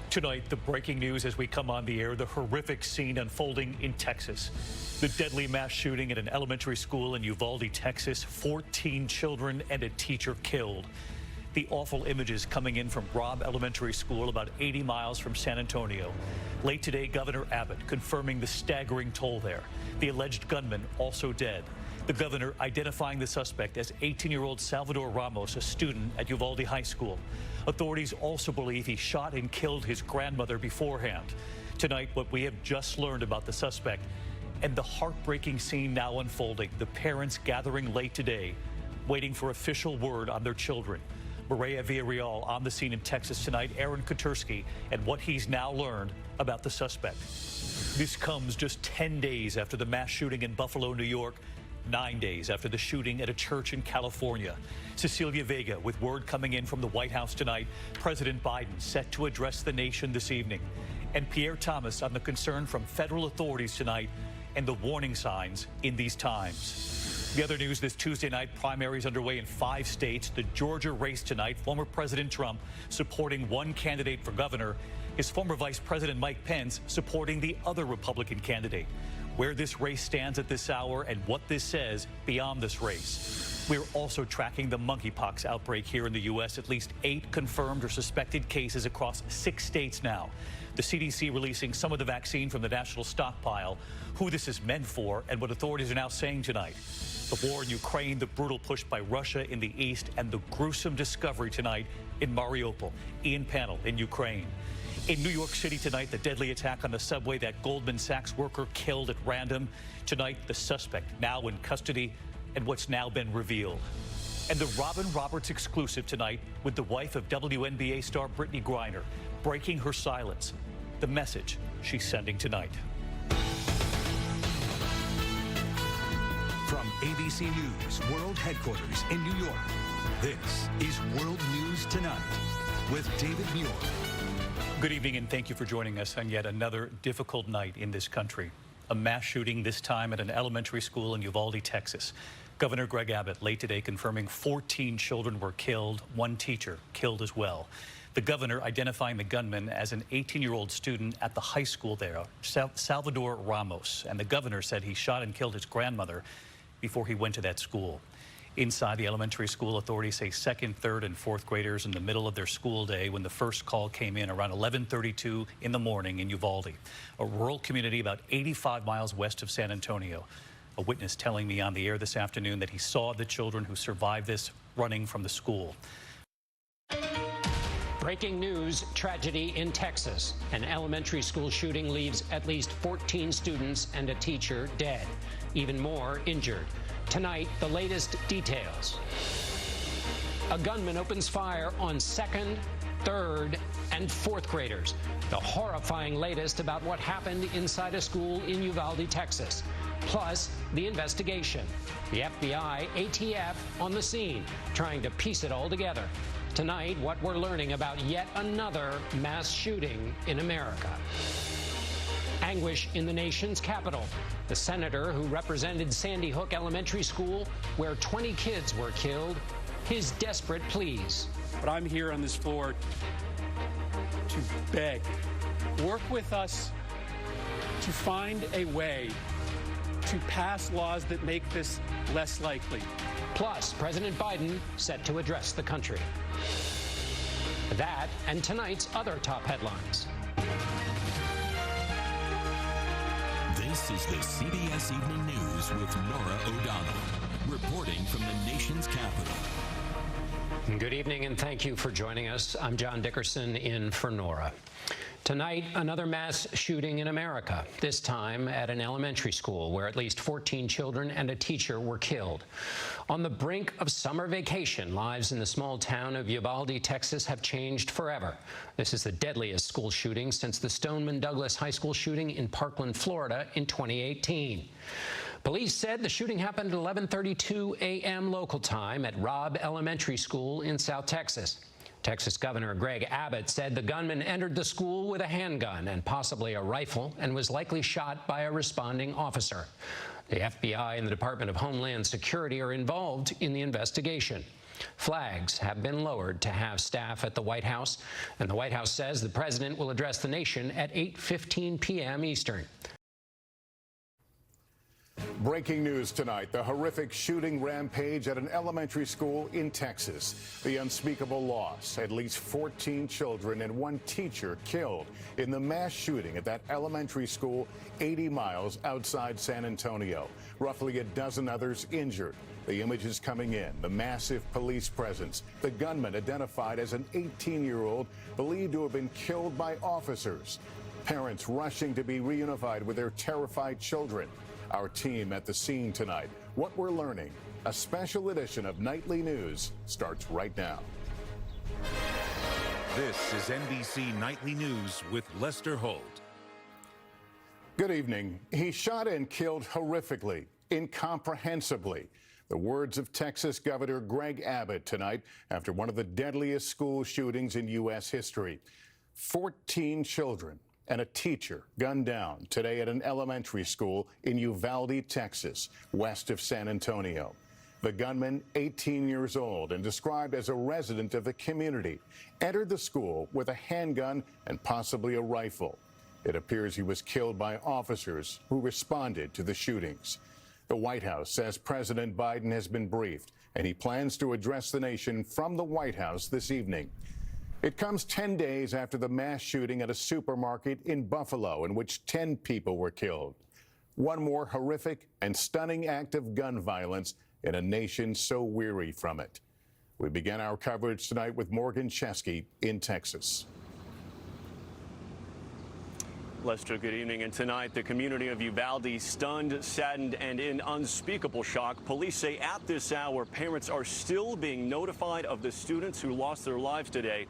Tonight, the breaking news as we come on the air, the horrific scene unfolding in Texas. The deadly mass shooting at an elementary school in Uvalde, Texas, 14 children and a teacher killed. The awful images coming in from Robb Elementary School about 80 miles from San Antonio. Late today, Governor Abbott confirming the staggering toll there. The alleged gunman also dead. The governor identifying the suspect as 18-year-old Salvador Ramos, a student at Uvalde High School. Authorities also believe he shot and killed his grandmother beforehand. Tonight, what we have just learned about the suspect and the heartbreaking scene now unfolding. The parents gathering late today, waiting for official word on their children. Maria Villarreal on the scene in Texas tonight. Aaron Katersky and what he's now learned about the suspect. This comes just 10 days after the mass shooting in Buffalo, New York. 9 days after the shooting at a church in California. Cecilia Vega with word coming in from the White House tonight. President Biden set to address the nation this evening. And Pierre Thomas on the concern from federal authorities tonight and the warning signs in these times. The other news this Tuesday night, primaries underway in 5 states. The Georgia race tonight, former President Trump supporting one candidate for governor. His former Vice President Mike Pence supporting the other Republican candidate. Where this race stands at this hour and what this says beyond this race. We're also tracking the monkeypox outbreak here in the U.S. At least 8 confirmed or suspected cases across 6 states now. The CDC releasing some of the vaccine from the national stockpile, who this is meant for, and what authorities are now saying tonight. The war in Ukraine, the brutal push by Russia in the east, and the gruesome discovery tonight in Mariupol. Ian Pannell in Ukraine. In New York City tonight, the deadly attack on the subway, that Goldman Sachs worker killed at random. Tonight, the suspect now in custody and what's now been revealed. And the Robin Roberts exclusive tonight with the wife of WNBA star Brittany Griner, breaking her silence. The message she's sending tonight. From ABC News World Headquarters in New York, this is World News Tonight with David Muir. Good evening, and thank you for joining us on yet another difficult night in this country. A mass shooting, this time at an elementary school in Uvalde, Texas. Governor Greg Abbott late today confirming 14 children were killed, 1 teacher killed as well. The governor identifying the gunman as an 18-year-old student at the high school there, Salvador Ramos. And the governor said he shot and killed his grandmother before he went to that school. Inside the elementary school, authorities say 2nd, 3rd, and 4th graders in the middle of their school day when the first call came in around 11:32 in the morning in Uvalde, a rural community about 85 miles west of San Antonio. A witness telling me on the air this afternoon that he saw the children who survived this running from the school. Breaking news, tragedy in Texas. An elementary school shooting leaves at least 14 students and a teacher dead, even more injured. Tonight, the latest details. A gunman opens fire on 2nd, 3rd, and 4th graders. The horrifying latest about what happened inside a school in Uvalde, Texas. Plus, the investigation. The FBI, ATF on the scene, trying to piece it all together. Tonight, what we're learning about yet another mass shooting in America. Anguish in the nation's capital. The senator who represented Sandy Hook Elementary School, where 20 kids were killed, his desperate pleas. But I'm here on this floor to beg, work with us to find a way to pass laws that make this less likely. Plus, President Biden set to address the country. That and tonight's other top headlines. This is the CBS Evening News with Norah O'Donnell, reporting from the nation's capital. Good evening, and thank you for joining us. I'm John Dickerson in for Norah. Tonight, another mass shooting in America, this time at an elementary school where at least 14 children and a teacher were killed. On the brink of summer vacation, lives in the small town of Uvalde, Texas have changed forever. This is the deadliest school shooting since the Stoneman Douglas High School shooting in Parkland, Florida in 2018. Police said the shooting happened at 11:32 a.m. local time at Robb Elementary School in South Texas. Texas Governor Greg Abbott said the gunman entered the school with a handgun and possibly a rifle and was likely shot by a responding officer. The FBI and the Department of Homeland Security are involved in the investigation. Flags have been lowered to have staff at the White House, and the White House says the president will address the nation at 8:15 p.m. Eastern. Breaking news tonight, the horrific shooting rampage at an elementary school in Texas. The unspeakable loss, at least 14 children and one teacher killed in the mass shooting at that elementary school 80 miles outside San Antonio. Roughly a dozen others injured. The images coming in, the massive police presence, the gunman identified as an 18-year-old believed to have been killed by officers. Parents rushing to be reunified with their terrified children. Our team at the scene tonight. What we're learning. A special edition of Nightly News starts right now. This is NBC Nightly News with Lester Holt. Good evening. He shot and killed horrifically, incomprehensibly. The words of Texas Governor Greg Abbott tonight after one of the deadliest school shootings in U.S. history. 14 children and a teacher gunned down today at an elementary school in Uvalde, Texas, west of San Antonio. The gunman, 18 years old and described as a resident of the community, entered the school with a handgun and possibly a rifle. It appears he was killed by officers who responded to the shootings. The White House says President Biden has been briefed and he plans to address the nation from the White House this evening. It comes 10 days after the mass shooting at a supermarket in Buffalo in which 10 people were killed. One more horrific and stunning act of gun violence in a nation so weary from it. We begin our coverage tonight with Morgan Chesky in Texas. Lester, good evening. And tonight, the community of Uvalde stunned, saddened, and in unspeakable shock. Police say at this hour, parents are still being notified of the students who lost their lives today.